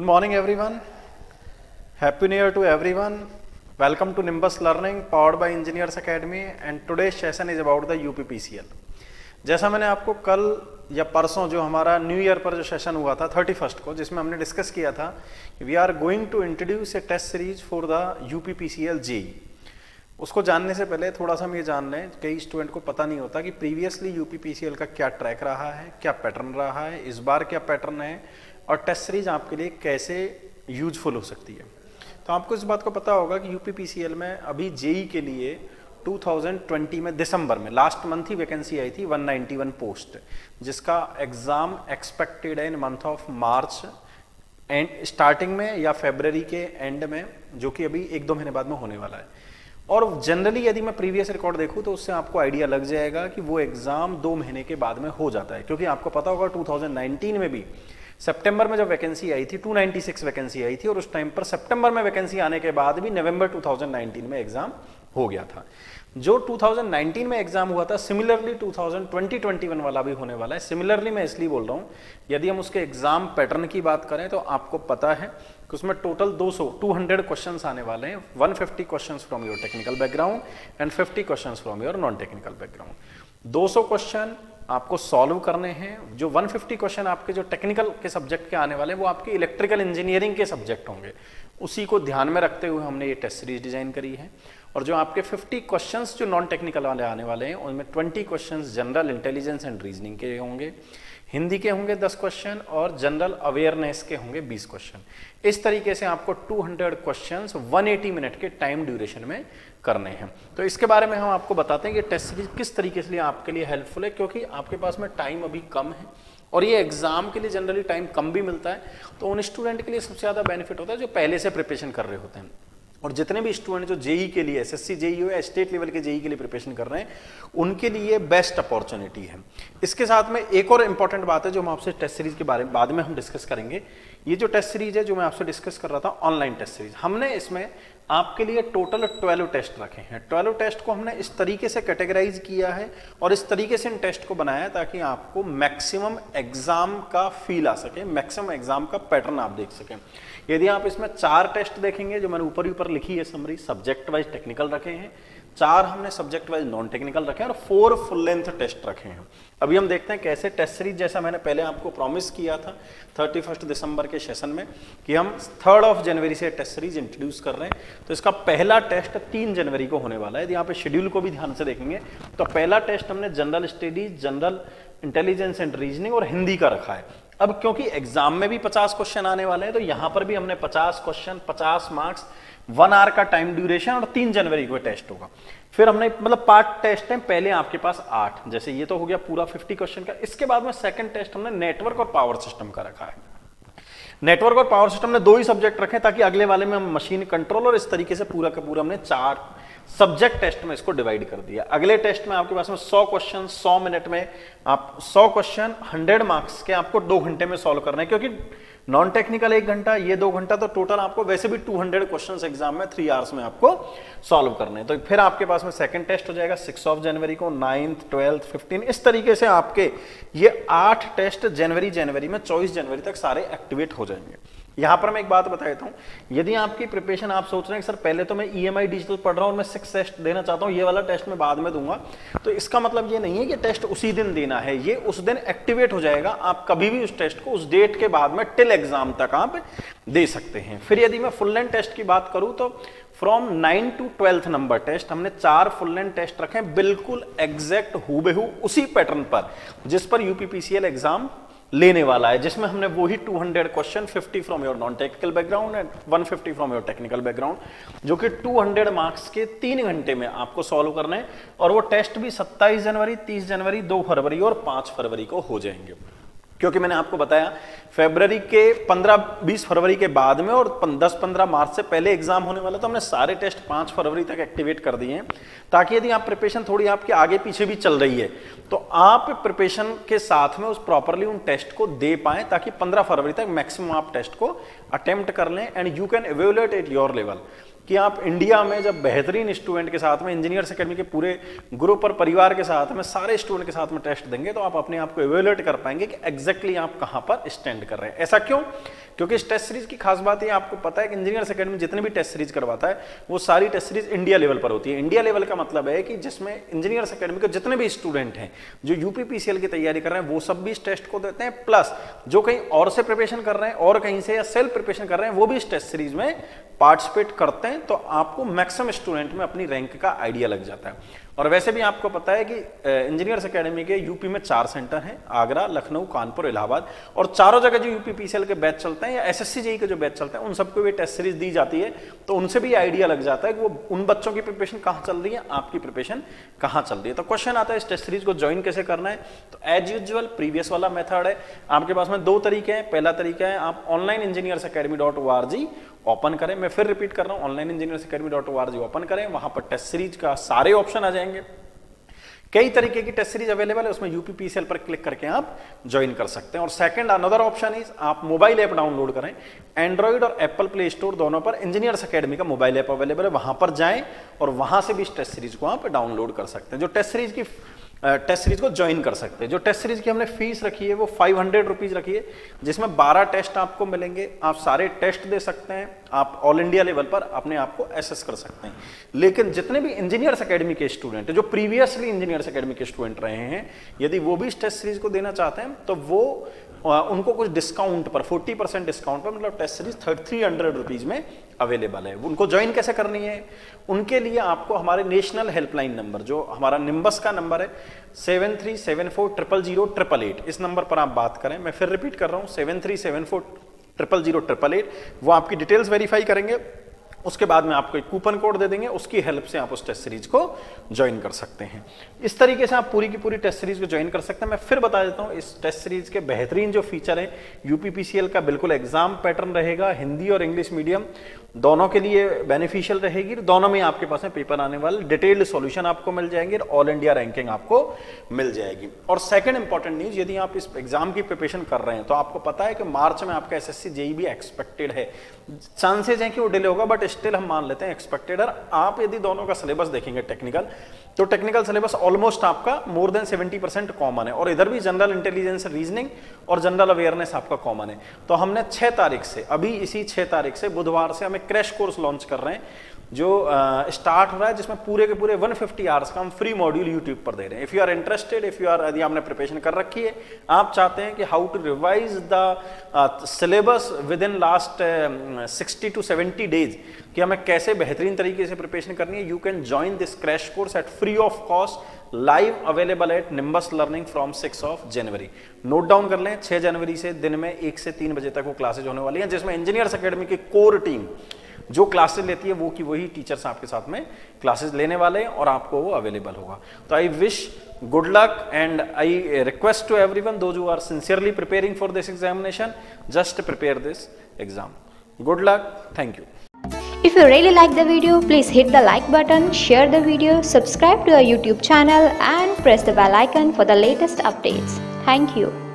morning everyone. Happy New Year to everyone. Welcome to Nimbus Learning powered by Engineers Academy and today's session is about the UPPCL. जैसा मैंने आपको कल या परसों जो हमारा न्यू ईयर पर जो सेशन हुआ था 31 को, जिसमें हमने डिस्कस किया था we are going to introduce a test series for the UPPCL JE. उसको जानने से पहले थोड़ा सा हम ये जान लें, कई स्टूडेंट को पता नहीं होता कि प्रीवियसली UPPCL का क्या ट्रैक रहा है, क्या पैटर्न रहा है, इस बार क्या पैटर्न है और टेस्ट सीरीज आपके लिए कैसे यूजफुल हो सकती है। तो आपको इस बात को पता होगा कि UPPCL में अभी जेई के लिए 2020 में दिसंबर में लास्ट मंथ ही वैकेंसी आई थी 191 पोस्ट, जिसका एग्जाम एक्सपेक्टेड है इन month of March and starting में या फरवरी के एंड में, जो कि अभी 1-2 महीने बाद में होने वाला है। और जनरली यदि मैं प्रीवियस रिकॉर्ड देखूं तो उससे आपको आइडिया लग जाएगा कि वो एग्जाम 2 महीने के बाद में हो जाता है, क्योंकि आपको पता होगा 2019 में भी सितंबर में जब वैकेंसी आई थी 296 वैकेंसी आई थी और उस टाइम पर सितंबर में वैकेंसी आने के बाद भी नवंबर 2019 में एग्जाम हो गया था। जो 2019 में एग्जाम हुआ था सिमिलरली 2021 वाला भी होने वाला है। सिमिलरली मैं इसलिए बोल रहा हूँ, यदि हम उसके एग्जाम पैटर्न की बात करें तो आपको पता है कि उसमें टोटल 200 क्वेश्चंस आने वाले हैं। 150 questions from your technical background and 50 questions from your non technical background. 200 question आपको सॉल्व करने हैं। जो 150 क्वेश्चन आपके जो टेक्निकल के सब्जेक्ट के आने वाले हैं वो आपके इलेक्ट्रिकल इंजीनियरिंग के सब्जेक्ट होंगे। उसी को ध्यान में रखते हुए हमने ये टेस्ट सीरीज डिजाइन करी है। और जो आपके 50 क्वेश्चंस जो नॉन टेक्निकल वाले आने वाले हैं उनमें 20 questions general intelligence and reasoning के होंगे, हिंदी के होंगे 10 क्वेश्चन और जनरल अवेयरनेस के होंगे 20 क्वेश्चन। इस तरीके से आपको 200 क्वेश्चंस 180 मिनट के टाइम ड्यूरेशन में करने हैं। तो इसके बारे में हम आपको बताते हैं कि टेस्ट सीरीज किस तरीके से आपके लिए हेल्पफुल है, क्योंकि आपके पास में टाइम अभी कम है और ये एग्जाम के लिए जनरली टाइम कम भी मिलता है। तो उन स्टूडेंट के लिए सबसे ज़्यादा बेनिफिट होता है जो पहले से प्रिपरेशन कर रहे होते हैं। और जितने भी स्टूडेंट जो जेई के लिए SSC जेई हो या स्टेट लेवल के जेई के लिए प्रिपरेशन कर रहे हैं उनके लिए बेस्ट अपॉर्चुनिटी है। इसके साथ में एक और इंपॉर्टेंट बात है जो हम आपसे टेस्ट सीरीज के बारे में बाद में हम डिस्कस करेंगे। ये जो टेस्ट सीरीज है जो मैं आपसे डिस्कस कर रहा था ऑनलाइन टेस्ट सीरीज, हमने इसमें आपके लिए टोटल 12 टेस्ट रखे हैं। 12 टेस्ट को हमने इस तरीके से कैटेगराइज किया है और इस तरीके से इन टेस्ट को बनाया है ताकि आपको मैक्सिमम एग्जाम का फील आ सके, मैक्सिमम एग्जाम का पैटर्न आप देख सकें। यदि आप इसमें 4 टेस्ट देखेंगे जो मैंने ऊपर ही ऊपर लिखी है समरी, सब्जेक्ट वाइज टेक्निकल रखे हैं, 4 हमने सब्जेक्ट वाइज नॉन टेक्निकल रखे हैं और 4 फुल लेंथ टेस्ट रखे हैं। अभी हम देखते हैं कैसे टेस्ट सीरीज, जैसा मैंने पहले आपको प्रॉमिस किया था 31 दिसंबर के सेशन में कि हम 3 जनवरी से टेस्ट सीरीज इंट्रोड्यूस कर रहे हैं। तो इसका पहला टेस्ट 3 जनवरी को होने वाला है। यदि यहाँ पे शेड्यूल को भी ध्यान से देखेंगे तो पहला टेस्ट हमने general studies, general intelligence and reasoning और हिंदी का रखा है। अब क्योंकि एग्जाम में भी 50 क्वेश्चन आने वाले हैं तो यहां पर भी हमने 50 क्वेश्चन, 50 मार्क्स, 1 आवर का टाइम ड्यूरेशन और 3 जनवरी को टेस्ट होगा। फिर हमने मतलब पार्ट टेस्ट है, पहले आपके पास 8, जैसे ये तो हो गया पूरा 50 क्वेश्चन का। इसके बाद में सेकंड टेस्ट हमने नेटवर्क और पावर सिस्टम का रखा है। नेटवर्क और पावर सिस्टम ने 2 ही सब्जेक्ट रखे ताकि अगले वाले में हम मशीन कंट्रोल और इस तरीके से पूरा का पूरा हमने 4 सब्जेक्ट टेस्ट में इसको डिवाइड कर दिया। अगले टेस्ट में आपके पास में 100 क्वेश्चन 100 मिनट में, आप 100 क्वेश्चन 100 मार्क्स के आपको 2 घंटे में सॉल्व करना है, क्योंकि नॉन टेक्निकल 1 घंटा, ये 2 घंटा, तो टोटल आपको वैसे भी 200 क्वेश्चंस एग्जाम में 3 आवर्स में आपको सॉल्व करने हैं। तो फिर आपके पास में सेकंड टेस्ट हो जाएगा 6 जनवरी को, 9th, 12th, 15, इस तरीके से आपके ये 8 टेस्ट जनवरी में 24 जनवरी तक सारे एक्टिवेट हो जाएंगे। यहां पर मैं एक बात बता देता हूं, यदि आपकी प्रिपरेशन आप सोच रहे हैं कि सर पहले तो मैं EMI डिजिटल पढ़ रहा हूं और मैं 6 टेस्ट देना चाहता हूं, ये वाला टेस्ट मैं बाद में दूंगा, तो इसका मतलब ये नहीं है कि टेस्ट उसी दिन देना है, ये उस दिन एक्टिवेट हो जाएगा। आप कभी भी उस टेस्ट को उस डेट के बाद में टिल एग्जाम तक आप दे सकते हैं। फिर यदि मैं फुल लेंथ टेस्ट की बात करूं तो from 9 to 12th number test हमने 4 फुल लेंथ टेस्ट रखे हैं, बिल्कुल एग्जैक्ट हूबहू उसी पैटर्न पर जिस पर UPPCL एग्जाम लेने वाला है, जिसमें हमने वही 200 question 50 from your non technical background and 150 from your technical background, जो कि 200 मार्क्स के 3 घंटे में आपको सॉल्व करने हैं। और वो टेस्ट भी 27 जनवरी, 30 जनवरी, 2 फरवरी और 5 फरवरी को हो जाएंगे, क्योंकि मैंने आपको बताया फरवरी के 15-20 फरवरी के बाद में और 10-15 मार्च से पहले एग्जाम होने वाला, तो हमने सारे टेस्ट 5 फरवरी तक एक्टिवेट कर दिए हैं ताकि यदि आप प्रिपरेशन थोड़ी आपके आगे पीछे भी चल रही है तो आप प्रिपरेशन के साथ में उस प्रॉपरली उन टेस्ट को दे पाएं, ताकि 15 फरवरी तक मैक्सिमम आप टेस्ट को अटेम्प्ट कर लें and you can evaluate at your level. कि आप इंडिया में जब बेहतरीन स्टूडेंट के साथ में, इंजीनियर्स अकेडमी के पूरे ग्रुप और परिवार के साथ में, सारे स्टूडेंट के साथ में टेस्ट देंगे तो आप अपने आप को इवैल्यूएट कर पाएंगे कि एग्जैक्टली आप कहां पर स्टैंड कर रहे हैं। ऐसा क्यों? क्योंकि इस टेस्ट सीरीज की खास बात ये आपको पता है कि इंजीनियर्स अकेडमी जितने भी टेस्ट सीरीज करवाता है वो सारी टेस्ट सीरीज इंडिया लेवल पर होती है। इंडिया लेवल का मतलब है कि जिसमें इंजीनियर्स अकेडमी के जितने भी स्टूडेंट हैं जो यूपीपीसीएल की तैयारी कर रहे हैं वो सब भी इस टेस्ट को देते हैं, प्लस जो कहीं और से प्रिपरेशन कर रहे हैं और कहीं से या सेल्फ प्रिपरेशन कर रहे हैं वो भी इस टेस्ट सीरीज में पार्टिसिपेट करते हैं। तो आपको मैक्सिमम स्टूडेंट में अपनी रैंक का आइडिया लग जाता है। और वैसे भी आपको पता है कि इंजीनियर्स एकेडमी के यूपी में 4 सेंटर हैं, आगरा, लखनऊ, कानपुर, इलाहाबाद, और चारों जगह जो यूपीपीसीएल के बैच चलते हैं या एसएससी जेईई के जो बैच चलते हैं उन सबको भी टेस्ट सीरीज दी जाती है। तो उनसे भी आइडिया लग जाता है कि वो उन बच्चों की प्रिपरेशन कहाँ चल रही है, आपकी प्रिपरेशन कहाँ चल रही है। तो क्वेश्चन आता है इस टेस्ट सीरीज को ज्वाइन कैसे करना है। तो एज यूजुअल प्रीवियस वाला मेथड है, आपके पास में 2 तरीके हैं। पहला तरीका है आप ऑनलाइन engineersacademy.org ओपन करें, मैं फिर रिपीट कर रहा हूं, ऑनलाइन engineersacademy.org ओपन करें, वहां पर टेस्ट सीरीज का सारे ऑप्शन आ जाएंगे। कई तरीके की टेस्ट सीरीज अवेलेबल है, उसमें यूपीपीसीएल पर क्लिक करके आप ज्वाइन कर सकते हैं। और सेकंड अनदर ऑप्शन इज आप मोबाइल ऐप डाउनलोड करें, एंड्रॉइड और एप्पल प्ले स्टोर दोनों पर इंजीनियर्स एकेडमी का मोबाइल ऐप अवेलेबल है, वहां पर जाएं और वहां से भी इस टेस्ट सीरीज को आप डाउनलोड कर सकते हैं। जो टेस्ट सीरीज को ज्वाइन कर सकते हैं। जो टेस्ट सीरीज की हमने फीस रखी है वो 500 रुपीज रखी है, जिसमें 12 टेस्ट आपको मिलेंगे। आप सारे टेस्ट दे सकते हैं, आप ऑल इंडिया लेवल पर अपने आप को एसेस कर सकते हैं। लेकिन जितने भी इंजीनियर्स एकेडमी के स्टूडेंट हैं जो प्रीवियसली इंजीनियर्स एकेडमी के स्टूडेंट रहे हैं, यदि वो भी इस टेस्ट सीरीज को देना चाहते हैं तो वो उनको कुछ डिस्काउंट पर 40% डिस्काउंट पर, मतलब टेस्ट सीरीज 300 रुपीज में अवेलेबल है। उनको ज्वाइन कैसे करनी है, उनके लिए आपको हमारे नेशनल हेल्पलाइन नंबर, जो हमारा निम्बस का नंबर है 7374000888, इस नंबर पर आप बात करें। मैं फिर रिपीट कर रहा हूं 7374000888, वो आपकी डिटेल्स वेरीफाई करेंगे। उसके बाद में आपको एक कूपन कोड दे देंगे, उसकी हेल्प से आप उस टेस्ट सीरीज को ज्वाइन कर सकते हैं। इस तरीके से आप पूरी की पूरी टेस्ट सीरीज को ज्वाइन कर सकते हैं। मैं फिर बता देता हूं इस टेस्ट सीरीज के बेहतरीन जो फीचर है, यूपीपीसीएल का बिल्कुल एग्जाम पैटर्न रहेगा, हिंदी और इंग्लिश मीडियम दोनों के लिए बेनिफिशियल रहेगी। दोनों में आपके पास में पेपर आने वाले डिटेल्ड सॉल्यूशन आपको मिल जाएंगे, ऑल इंडिया रैंकिंग आपको मिल जाएगी। और सेकंड इंपॉर्टेंट न्यूज, यदि आप इस एग्जाम की प्रिपरेशन कर रहे हैं तो आपको पता है कि मार्च में आपका एसएससी जेईई भी एक्सपेक्टेड है। चांसेस हैं कि वो डिले होगा, बट स्टिल हम मान लेते हैं एक्सपेक्टेड है। आप यदि दोनों का सिलेबस देखेंगे टेक्निकल, तो टेक्निकल सिलेबस ऑलमोस्ट आपका मोर देन 70% कॉमन है, और इधर भी जनरल इंटेलिजेंस, रीजनिंग और जनरल अवेयरनेस आपका कॉमन है। तो हमने 6 तारीख से, अभी इसी 6 तारीख से बुधवार से हम एक क्रैश कोर्स लॉन्च कर रहे हैं जो स्टार्ट हो रहा है, जिसमें पूरे के पूरे 150 आवर्स का हम फ्री मॉड्यूल यूट्यूब पर दे रहे हैं। इफ यू आर इंटरेस्टेड, यदि आपने प्रिपरेशन कर रखी है, आप चाहते हैं कि how to revise the syllabus within last 60 to 70 days, कि हमें कैसे बेहतरीन तरीके से प्रिपरेशन करनी है, you can join this crash course at free of cost, live available at Nimbus Learning from 6 January. Note down कर लें, 6 जनवरी से दिन में 1 से 3 बजे तक वो क्लासेज होने वाली हैं, जिसमें इंजीनियर्स एकेडमी की कोर टीम जो क्लासेस लेती है वो की वही टीचर्स आपके साथ में क्लासेस लेने वाले हैं और आपको वो अवेलेबल होगा। तो I wish good luck and I request to everyone those who are sincerely preparing for this examination, just prepare this exam. Good luck. Thank you. If you really like the video, please hit the like button, share the video, subscribe to our YouTube channel and press the bell icon for the latest updates. Thank you.